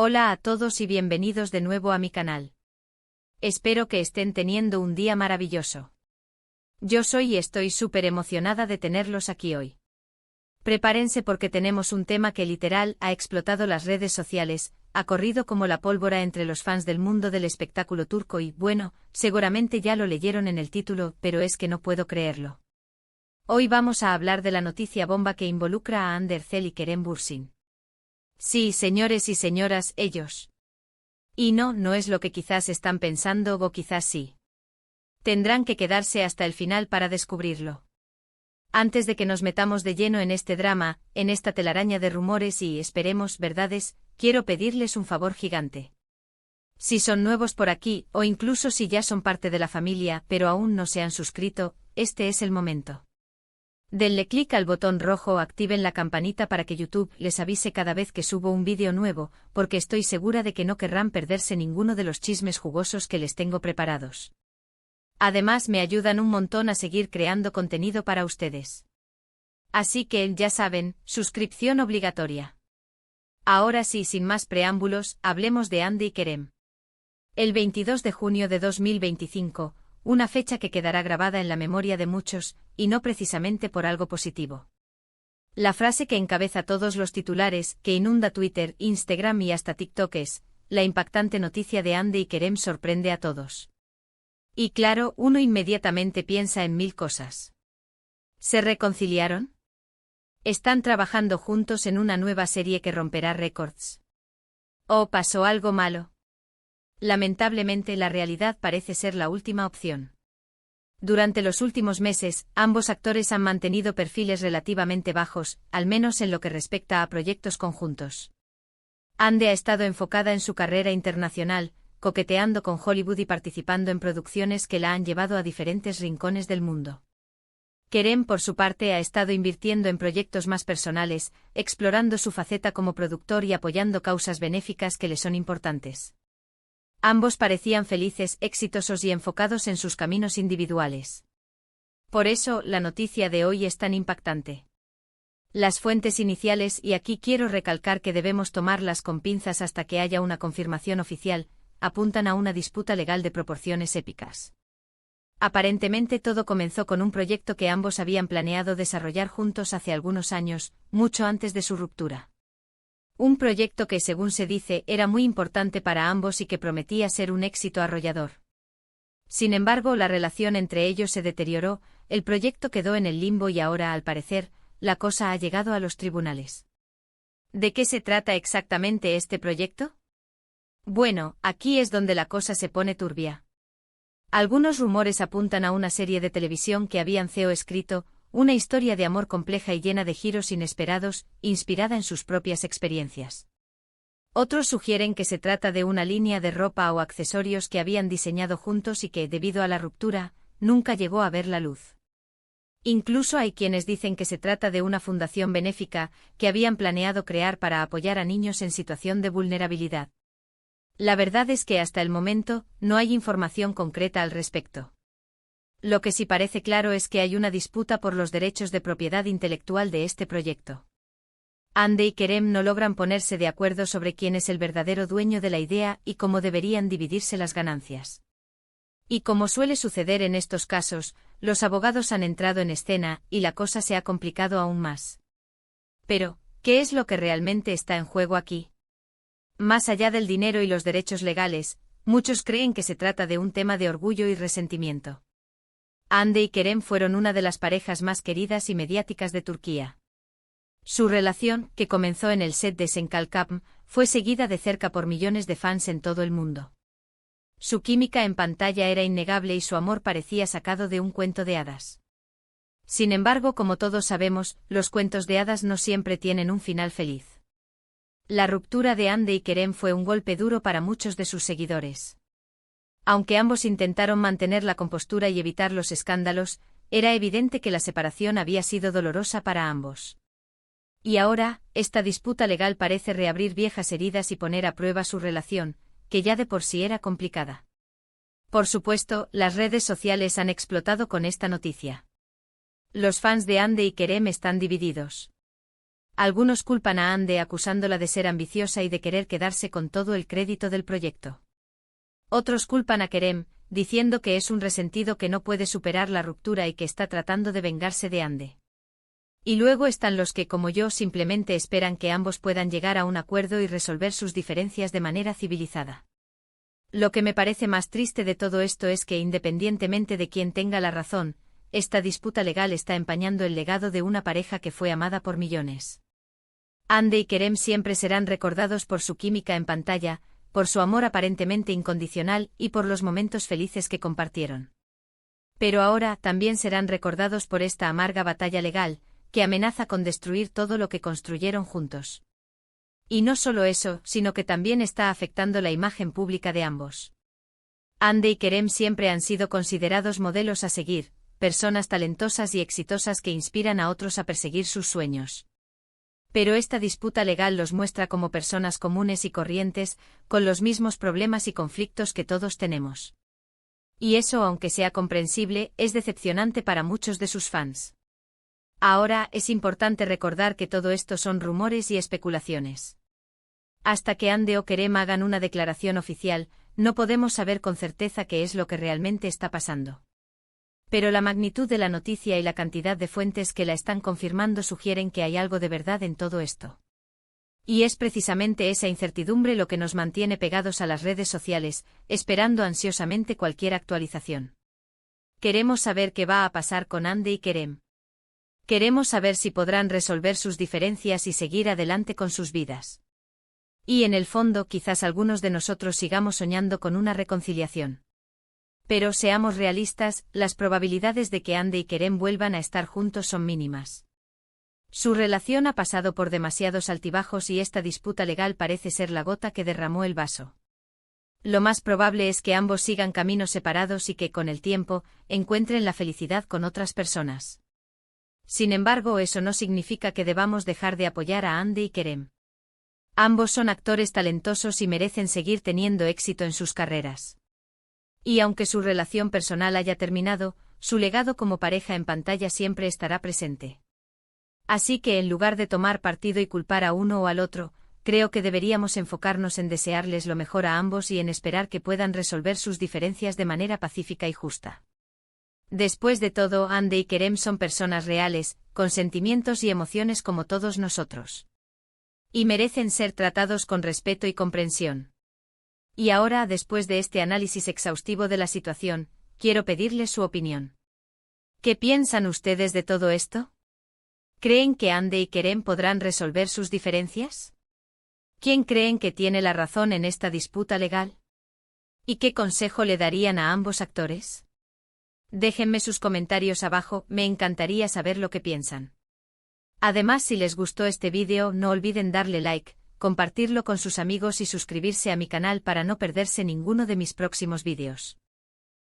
Hola a todos y bienvenidos de nuevo a mi canal. Espero que estén teniendo un día maravilloso. Yo soy y estoy súper emocionada de tenerlos aquí hoy. Prepárense porque tenemos un tema que literal ha explotado las redes sociales, ha corrido como la pólvora entre los fans del mundo del espectáculo turco y, bueno, seguramente ya lo leyeron en el título, pero es que no puedo creerlo. Hoy vamos a hablar de la noticia bomba que involucra a Hande Erçel y Kerem Bürsin. Sí, señores y señoras, ellos. Y no es lo que quizás están pensando o quizás sí. Tendrán que quedarse hasta el final para descubrirlo. Antes de que nos metamos de lleno en este drama, en esta telaraña de rumores y, esperemos, verdades, quiero pedirles un favor gigante. Si son nuevos por aquí, o incluso si ya son parte de la familia, pero aún no se han suscrito, este es el momento. Denle clic al botón rojo o activen la campanita para que YouTube les avise cada vez que subo un vídeo nuevo, porque estoy segura de que no querrán perderse ninguno de los chismes jugosos que les tengo preparados. Además me ayudan un montón a seguir creando contenido para ustedes. Así que, ya saben, suscripción obligatoria. Ahora sí, sin más preámbulos, hablemos de Hande y Kerem. El 22 de junio de 2025, una fecha que quedará grabada en la memoria de muchos, y no precisamente por algo positivo. La frase que encabeza todos los titulares, que inunda Twitter, Instagram y hasta TikTok es: la impactante noticia de Hande y Kerem sorprende a todos. Y claro, uno inmediatamente piensa en mil cosas. ¿Se reconciliaron? ¿Están trabajando juntos en una nueva serie que romperá récords? ¿O pasó algo malo? Lamentablemente la realidad parece ser la última opción. Durante los últimos meses, ambos actores han mantenido perfiles relativamente bajos, al menos en lo que respecta a proyectos conjuntos. Hande ha estado enfocada en su carrera internacional, coqueteando con Hollywood y participando en producciones que la han llevado a diferentes rincones del mundo. Kerem, por su parte, ha estado invirtiendo en proyectos más personales, explorando su faceta como productor y apoyando causas benéficas que le son importantes. Ambos parecían felices, exitosos y enfocados en sus caminos individuales. Por eso, la noticia de hoy es tan impactante. Las fuentes iniciales, y aquí quiero recalcar que debemos tomarlas con pinzas hasta que haya una confirmación oficial, apuntan a una disputa legal de proporciones épicas. Aparentemente todo comenzó con un proyecto que ambos habían planeado desarrollar juntos hace algunos años, mucho antes de su ruptura. Un proyecto que, según se dice, era muy importante para ambos y que prometía ser un éxito arrollador. Sin embargo, la relación entre ellos se deterioró, el proyecto quedó en el limbo y ahora, al parecer, la cosa ha llegado a los tribunales. ¿De qué se trata exactamente este proyecto? Bueno, aquí es donde la cosa se pone turbia. Algunos rumores apuntan a una serie de televisión que habían escrito, una historia de amor compleja y llena de giros inesperados, inspirada en sus propias experiencias. Otros sugieren que se trata de una línea de ropa o accesorios que habían diseñado juntos y que, debido a la ruptura, nunca llegó a ver la luz. Incluso hay quienes dicen que se trata de una fundación benéfica que habían planeado crear para apoyar a niños en situación de vulnerabilidad. La verdad es que hasta el momento, no hay información concreta al respecto. Lo que sí parece claro es que hay una disputa por los derechos de propiedad intelectual de este proyecto. Hande y Kerem no logran ponerse de acuerdo sobre quién es el verdadero dueño de la idea y cómo deberían dividirse las ganancias. Y como suele suceder en estos casos, los abogados han entrado en escena y la cosa se ha complicado aún más. Pero, ¿qué es lo que realmente está en juego aquí? Más allá del dinero y los derechos legales, muchos creen que se trata de un tema de orgullo y resentimiento. Hande y Kerem fueron una de las parejas más queridas y mediáticas de Turquía. Su relación, que comenzó en el set de Senkalkam, fue seguida de cerca por millones de fans en todo el mundo. Su química en pantalla era innegable y su amor parecía sacado de un cuento de hadas. Sin embargo, como todos sabemos, los cuentos de hadas no siempre tienen un final feliz. La ruptura de Hande y Kerem fue un golpe duro para muchos de sus seguidores. Aunque ambos intentaron mantener la compostura y evitar los escándalos, era evidente que la separación había sido dolorosa para ambos. Y ahora, esta disputa legal parece reabrir viejas heridas y poner a prueba su relación, que ya de por sí era complicada. Por supuesto, las redes sociales han explotado con esta noticia. Los fans de Hande y Kerem están divididos. Algunos culpan a Ande acusándola de ser ambiciosa y de querer quedarse con todo el crédito del proyecto. Otros culpan a Kerem, diciendo que es un resentido que no puede superar la ruptura y que está tratando de vengarse de Ande. Y luego están los que, como yo, simplemente esperan que ambos puedan llegar a un acuerdo y resolver sus diferencias de manera civilizada. Lo que me parece más triste de todo esto es que, independientemente de quién tenga la razón, esta disputa legal está empañando el legado de una pareja que fue amada por millones. Ande y Kerem siempre serán recordados por su química en pantalla, por su amor aparentemente incondicional y por los momentos felices que compartieron. Pero ahora también serán recordados por esta amarga batalla legal, que amenaza con destruir todo lo que construyeron juntos. Y no solo eso, sino que también está afectando la imagen pública de ambos. Ande y Kerem siempre han sido considerados modelos a seguir, personas talentosas y exitosas que inspiran a otros a perseguir sus sueños. Pero esta disputa legal los muestra como personas comunes y corrientes, con los mismos problemas y conflictos que todos tenemos. Y eso, aunque sea comprensible, es decepcionante para muchos de sus fans. Ahora, es importante recordar que todo esto son rumores y especulaciones. Hasta que Ande o Kerem hagan una declaración oficial, no podemos saber con certeza qué es lo que realmente está pasando. Pero la magnitud de la noticia y la cantidad de fuentes que la están confirmando sugieren que hay algo de verdad en todo esto. Y es precisamente esa incertidumbre lo que nos mantiene pegados a las redes sociales, esperando ansiosamente cualquier actualización. Queremos saber qué va a pasar con Ande y Kerem. Queremos saber si podrán resolver sus diferencias y seguir adelante con sus vidas. Y en el fondo, quizás algunos de nosotros sigamos soñando con una reconciliación. Pero seamos realistas, las probabilidades de que Ande y Kerem vuelvan a estar juntos son mínimas. Su relación ha pasado por demasiados altibajos y esta disputa legal parece ser la gota que derramó el vaso. Lo más probable es que ambos sigan caminos separados y que, con el tiempo, encuentren la felicidad con otras personas. Sin embargo, eso no significa que debamos dejar de apoyar a Ande y Kerem. Ambos son actores talentosos y merecen seguir teniendo éxito en sus carreras. Y aunque su relación personal haya terminado, su legado como pareja en pantalla siempre estará presente. Así que en lugar de tomar partido y culpar a uno o al otro, creo que deberíamos enfocarnos en desearles lo mejor a ambos y en esperar que puedan resolver sus diferencias de manera pacífica y justa. Después de todo, Ande y Kerem son personas reales, con sentimientos y emociones como todos nosotros. Y merecen ser tratados con respeto y comprensión. Y ahora, después de este análisis exhaustivo de la situación, quiero pedirles su opinión. ¿Qué piensan ustedes de todo esto? ¿Creen que Ande y Kerem podrán resolver sus diferencias? ¿Quién creen que tiene la razón en esta disputa legal? ¿Y qué consejo le darían a ambos actores? Déjenme sus comentarios abajo, me encantaría saber lo que piensan. Además, si les gustó este vídeo, no olviden darle like, compartirlo con sus amigos y suscribirse a mi canal para no perderse ninguno de mis próximos vídeos.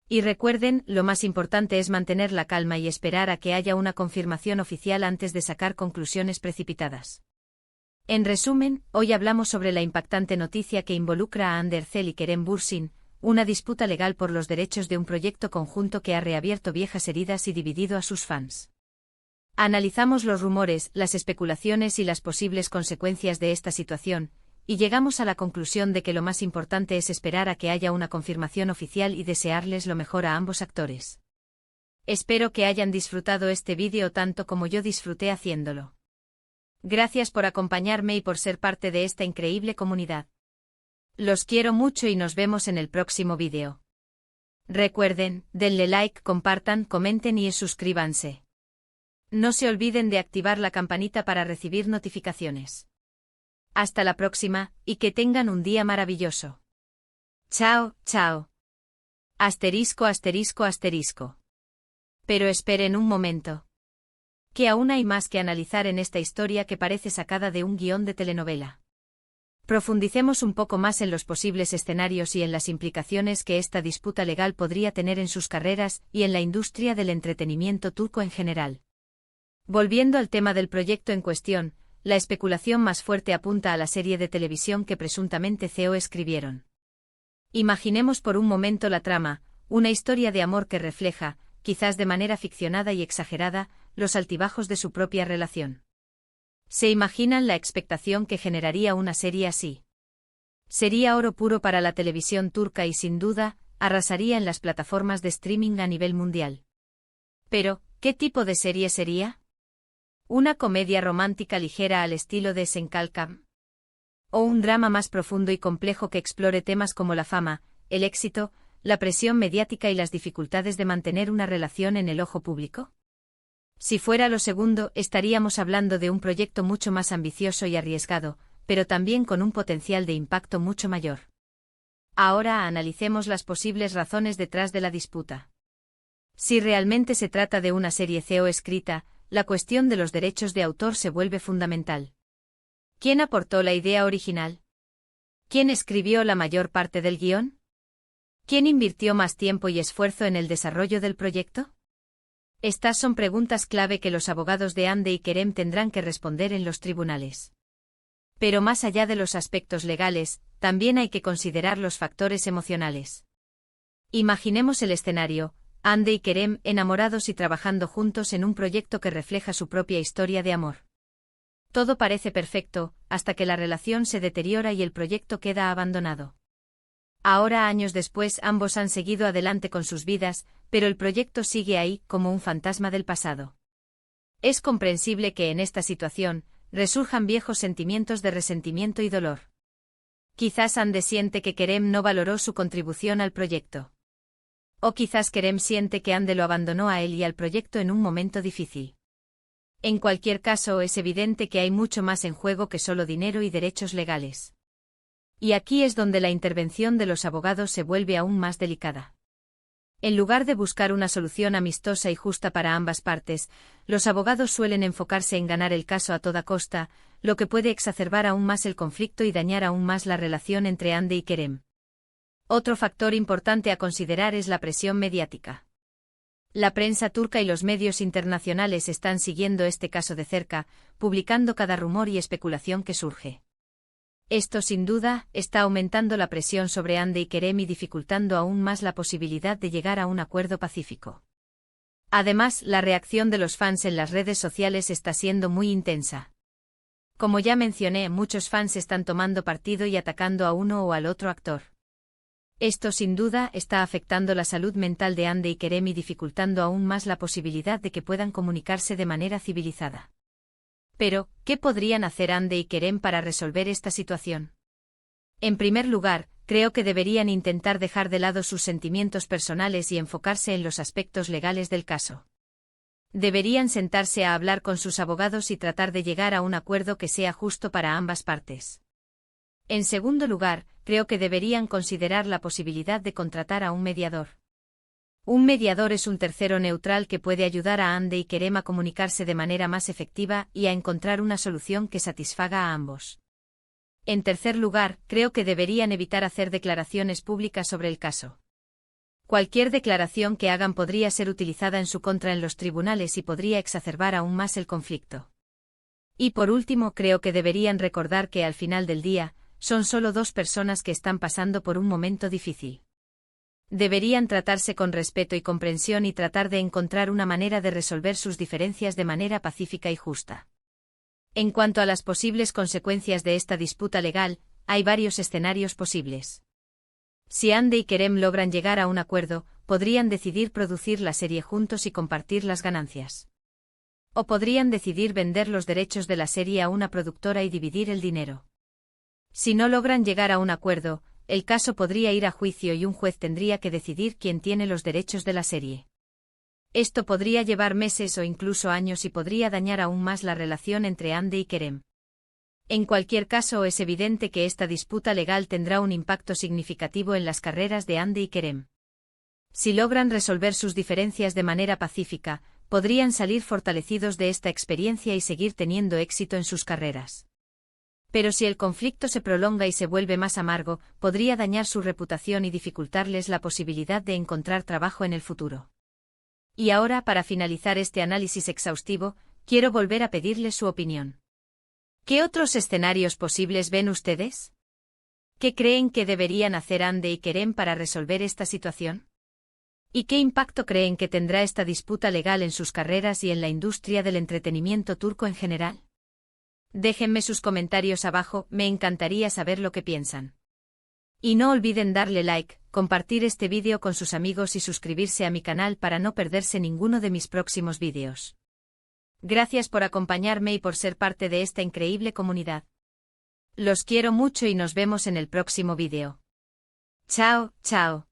Y recuerden, lo más importante es mantener la calma y esperar a que haya una confirmación oficial antes de sacar conclusiones precipitadas. En resumen, hoy hablamos sobre la impactante noticia que involucra a Ande Erçel y Kerem Bürsin, una disputa legal por los derechos de un proyecto conjunto que ha reabierto viejas heridas y dividido a sus fans. Analizamos los rumores, las especulaciones y las posibles consecuencias de esta situación, y llegamos a la conclusión de que lo más importante es esperar a que haya una confirmación oficial y desearles lo mejor a ambos actores. Espero que hayan disfrutado este vídeo tanto como yo disfruté haciéndolo. Gracias por acompañarme y por ser parte de esta increíble comunidad. Los quiero mucho y nos vemos en el próximo vídeo. Recuerden, denle like, compartan, comenten y suscríbanse. No se olviden de activar la campanita para recibir notificaciones. Hasta la próxima, y que tengan un día maravilloso. Chao, chao. Asterisco, asterisco, asterisco. Pero esperen un momento. Que aún hay más que analizar en esta historia que parece sacada de un guión de telenovela. Profundicemos un poco más en los posibles escenarios y en las implicaciones que esta disputa legal podría tener en sus carreras y en la industria del entretenimiento turco en general. Volviendo al tema del proyecto en cuestión, la especulación más fuerte apunta a la serie de televisión que presuntamente CEO escribieron. Imaginemos por un momento la trama, una historia de amor que refleja, quizás de manera ficcionada y exagerada, los altibajos de su propia relación. ¿Se imaginan la expectación que generaría una serie así? Sería oro puro para la televisión turca y sin duda, arrasaría en las plataformas de streaming a nivel mundial. Pero, ¿qué tipo de serie sería? ¿Una comedia romántica ligera al estilo de Senkalkam? ¿O un drama más profundo y complejo que explore temas como la fama, el éxito, la presión mediática y las dificultades de mantener una relación en el ojo público? Si fuera lo segundo, estaríamos hablando de un proyecto mucho más ambicioso y arriesgado, pero también con un potencial de impacto mucho mayor. Ahora analicemos las posibles razones detrás de la disputa. Si realmente se trata de una serie CEO escrita, la cuestión de los derechos de autor se vuelve fundamental. ¿Quién aportó la idea original? ¿Quién escribió la mayor parte del guión? ¿Quién invirtió más tiempo y esfuerzo en el desarrollo del proyecto? Estas son preguntas clave que los abogados de Hande y Kerem tendrán que responder en los tribunales. Pero más allá de los aspectos legales, también hay que considerar los factores emocionales. Imaginemos el escenario: Hande y Kerem enamorados y trabajando juntos en un proyecto que refleja su propia historia de amor. Todo parece perfecto, hasta que la relación se deteriora y el proyecto queda abandonado. Ahora, años después, ambos han seguido adelante con sus vidas, pero el proyecto sigue ahí, como un fantasma del pasado. Es comprensible que en esta situación resurjan viejos sentimientos de resentimiento y dolor. Quizás Hande siente que Kerem no valoró su contribución al proyecto. O quizás Kerem siente que Hande lo abandonó a él y al proyecto en un momento difícil. En cualquier caso, es evidente que hay mucho más en juego que solo dinero y derechos legales. Y aquí es donde la intervención de los abogados se vuelve aún más delicada. En lugar de buscar una solución amistosa y justa para ambas partes, los abogados suelen enfocarse en ganar el caso a toda costa, lo que puede exacerbar aún más el conflicto y dañar aún más la relación entre Hande y Kerem. Otro factor importante a considerar es la presión mediática. La prensa turca y los medios internacionales están siguiendo este caso de cerca, publicando cada rumor y especulación que surge. Esto, sin duda, está aumentando la presión sobre Hande y Kerem y dificultando aún más la posibilidad de llegar a un acuerdo pacífico. Además, la reacción de los fans en las redes sociales está siendo muy intensa. Como ya mencioné, muchos fans están tomando partido y atacando a uno o al otro actor. Esto, sin duda, está afectando la salud mental de Hande y Kerem y dificultando aún más la posibilidad de que puedan comunicarse de manera civilizada. Pero, ¿qué podrían hacer Hande y Kerem para resolver esta situación? En primer lugar, creo que deberían intentar dejar de lado sus sentimientos personales y enfocarse en los aspectos legales del caso. Deberían sentarse a hablar con sus abogados y tratar de llegar a un acuerdo que sea justo para ambas partes. En segundo lugar, creo que deberían considerar la posibilidad de contratar a un mediador. Un mediador es un tercero neutral que puede ayudar a Hande y Kerem a comunicarse de manera más efectiva y a encontrar una solución que satisfaga a ambos. En tercer lugar, creo que deberían evitar hacer declaraciones públicas sobre el caso. Cualquier declaración que hagan podría ser utilizada en su contra en los tribunales y podría exacerbar aún más el conflicto. Y por último, creo que deberían recordar que al final del día, son solo dos personas que están pasando por un momento difícil. Deberían tratarse con respeto y comprensión y tratar de encontrar una manera de resolver sus diferencias de manera pacífica y justa. En cuanto a las posibles consecuencias de esta disputa legal, hay varios escenarios posibles. Si Hande y Kerem logran llegar a un acuerdo, podrían decidir producir la serie juntos y compartir las ganancias. O podrían decidir vender los derechos de la serie a una productora y dividir el dinero. Si no logran llegar a un acuerdo, el caso podría ir a juicio y un juez tendría que decidir quién tiene los derechos de la serie. Esto podría llevar meses o incluso años y podría dañar aún más la relación entre Hande y Kerem. En cualquier caso, es evidente que esta disputa legal tendrá un impacto significativo en las carreras de Hande y Kerem. Si logran resolver sus diferencias de manera pacífica, podrían salir fortalecidos de esta experiencia y seguir teniendo éxito en sus carreras. Pero si el conflicto se prolonga y se vuelve más amargo, podría dañar su reputación y dificultarles la posibilidad de encontrar trabajo en el futuro. Y ahora, para finalizar este análisis exhaustivo, quiero volver a pedirles su opinión. ¿Qué otros escenarios posibles ven ustedes? ¿Qué creen que deberían hacer Hande y Kerem para resolver esta situación? ¿Y qué impacto creen que tendrá esta disputa legal en sus carreras y en la industria del entretenimiento turco en general? Déjenme sus comentarios abajo, me encantaría saber lo que piensan. Y no olviden darle like, compartir este vídeo con sus amigos y suscribirse a mi canal para no perderse ninguno de mis próximos vídeos. Gracias por acompañarme y por ser parte de esta increíble comunidad. Los quiero mucho y nos vemos en el próximo vídeo. Chao, chao.